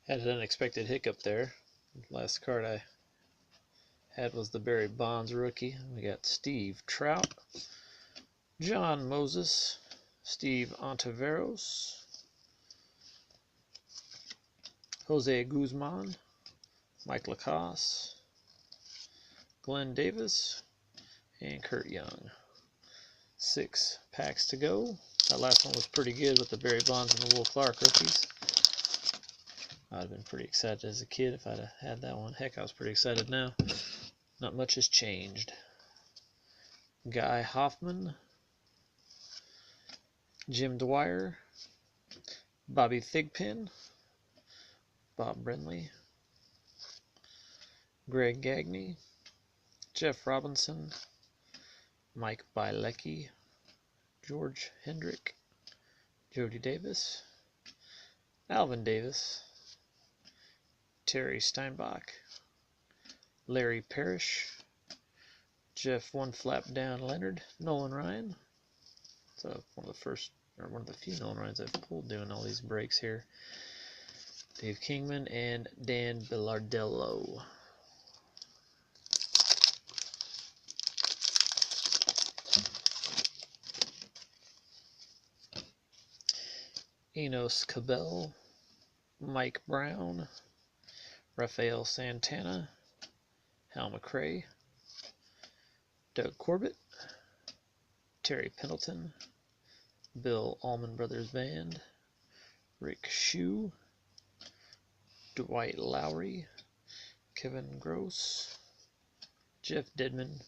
Had an unexpected hiccup there. Last card I had was the Barry Bonds rookie. We got Steve Trout, John Moses, Steve Ontiveros, Jose Guzman, Mike Lacoste, Glenn Davis, and Kurt Young. 6 packs to go. That last one was pretty good with the Barry Bonds and the Will Clark rookies. I'd have been pretty excited as a kid if I'd have had that one. Heck, I was pretty excited now. Not much has changed. Guy Hoffman, Jim Dwyer, Bobby Thigpen, Bob Brenly, Greg Gagne, Jeff Robinson, Mike Bielecki, George Hendrick, Jody Davis, Alvin Davis, Terry Steinbach, Larry Parrish, Jeff One Flap Down Leonard, Nolan Ryan. It's one of the few Nolan Ryans I've pulled doing all these breaks here. Dave Kingman and Dan Bilardello. Enos Cabell, Mike Brown, Rafael Santana, Hal McRae, Doug Corbett, Terry Pendleton, Bill Allman Brothers Band, Rick Shue, Dwight Lowry, Kevin Gross, Jeff Dedman.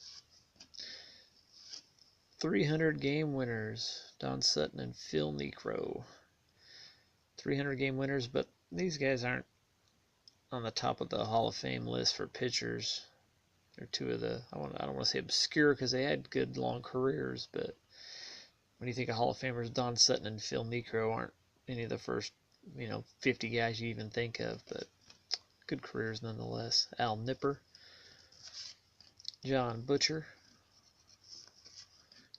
300 game winners, Don Sutton and Phil Niekro. 300 game winners, but these guys aren't on the top of the Hall of Fame list for pitchers. They're two of the, I don't want to say obscure because they had good long careers, but when you think of Hall of Famers, Don Sutton and Phil Niekro aren't any of the first, 50 guys you even think of, but good careers nonetheless. Al Nipper, John Butcher,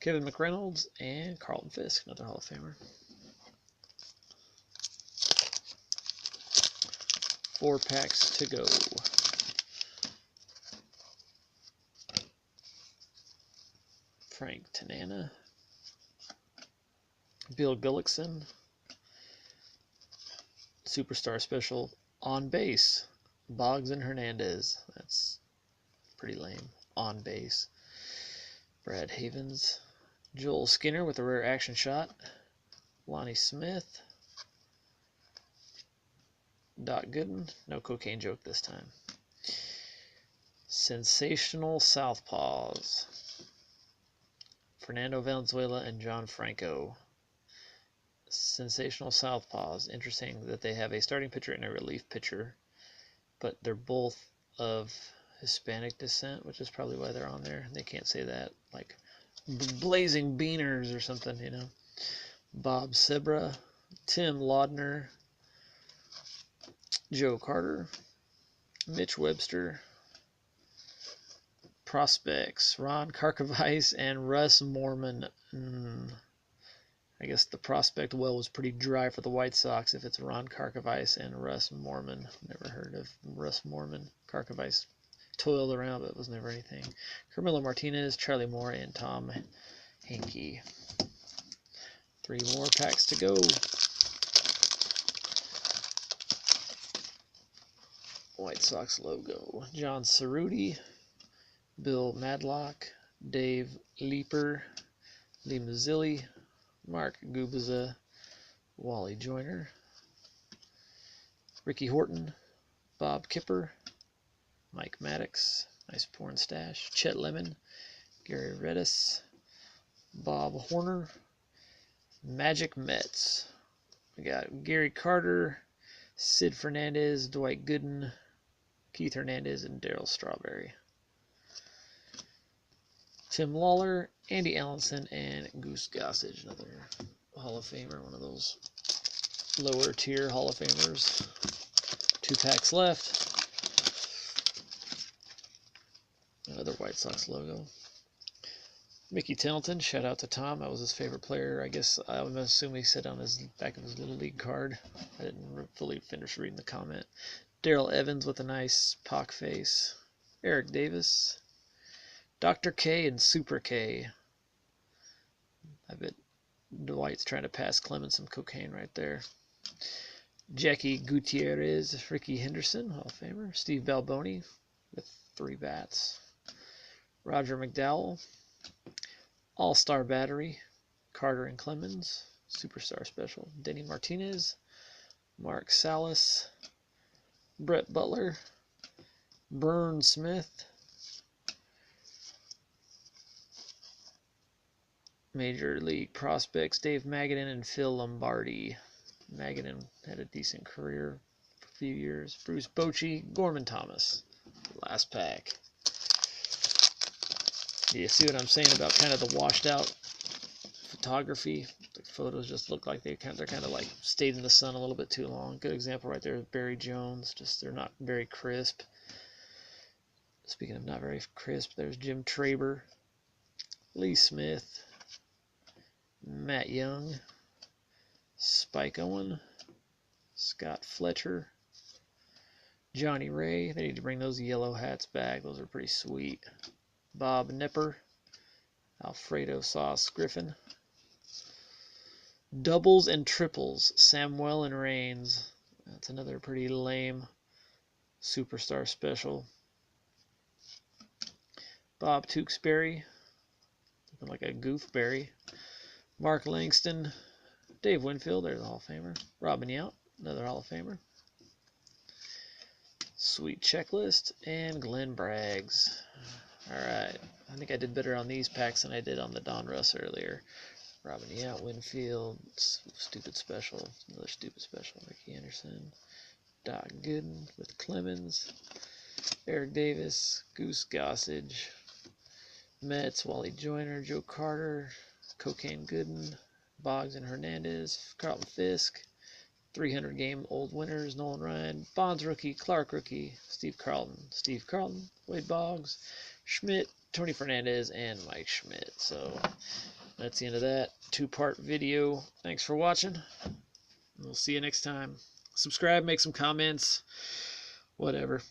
Kevin McReynolds, and Carlton Fisk, another Hall of Famer. 4 packs to go. Frank Tanana, Bill Gullickson, Superstar Special on base, Boggs and Hernandez. That's pretty lame. On base. Brad Havens, Joel Skinner with a rare action shot, Lonnie Smith, Doc Gooden, no cocaine joke this time. Sensational Southpaws, Fernando Valenzuela and John Franco. Sensational Southpaws. Interesting that they have a starting pitcher and a relief pitcher, but they're both of Hispanic descent, which is probably why they're on there. They can't say that, like Blazing Beaners or something, Bob Sebra, Tim Laudner, Joe Carter, Mitch Webster, Prospects, Ron Karkovice and Russ Morman. I guess the prospect well was pretty dry for the White Sox if it's Ron Karkovice and Russ Morman. Never heard of Russ Morman. Karkovice toiled around, but it was never anything. Carmelo Martinez, Charlie Moore, and Tom Henke. 3 more packs to go. White Sox logo. John Cerruti, Bill Madlock, Dave Leeper, Lee Mazzilli, Mark Gubiza, Wally Joyner, Ricky Horton, Bob Kipper, Mike Maddox, nice porn stash, Chet Lemon, Gary Redus, Bob Horner, Magic Mets. We got Gary Carter, Sid Fernandez, Dwight Gooden, Keith Hernandez, and Darryl Strawberry. Tim Lawler, Andy Allenson, and Goose Gossage, another Hall of Famer, one of those lower tier Hall of Famers. 2 packs left. Another White Sox logo. Mickey Templeton, shout out to Tom. That was his favorite player. I guess I would assume he said on his back of his little league card. I didn't fully finish reading the comment. Daryl Evans with a nice pock face. Eric Davis. Dr. K and Super K. I bet Dwight's trying to pass Clemens some cocaine right there. Jackie Gutierrez, Ricky Henderson, Hall of Famer. Steve Balboni with 3 bats. Roger McDowell. All-Star Battery. Carter and Clemens. Superstar Special. Denny Martinez. Mark Salas. Brett Butler. Burn Smith. Major League Prospects, Dave Magadan and Phil Lombardi. Magadan had a decent career for a few years. Bruce Bochy, Gorman Thomas. Last pack. You see what I'm saying about kind of the washed out photography? The photos just look like they're kind of like stayed in the sun a little bit too long. Good example right there is Barry Jones. Just they're not very crisp. Speaking of not very crisp, there's Jim Traber, Lee Smith, Matt Young, Spike Owen, Scott Fletcher, Johnny Ray. They need to bring those yellow hats back. Those are pretty sweet. Bob Nipper, Alfredo Sauce Griffin. Doubles and triples, Samuel and Reigns. That's another pretty lame Superstar Special. Bob Tewksbury, looking like a goofberry. Mark Langston, Dave Winfield, there's a Hall of Famer. Robin Yount, another Hall of Famer. Sweet checklist, and Glenn Braggs. Alright, I think I did better on these packs than I did on the Don Russ earlier. Robin Yount, Winfield, stupid special, another stupid special. Ricky Anderson, Doc Gooden with Clemens, Eric Davis, Goose Gossage, Mets, Wally Joyner, Joe Carter, Cocaine Gooden, Boggs and Hernandez, Carlton Fisk, 300 game old winners, Nolan Ryan, Bonds rookie, Clark rookie, Steve Carlton, Wade Boggs, Schmidt, Tony Fernandez, and Mike Schmidt. So that's the end of that 2-part video. Thanks for watching. We'll see you next time. Subscribe, make some comments, whatever.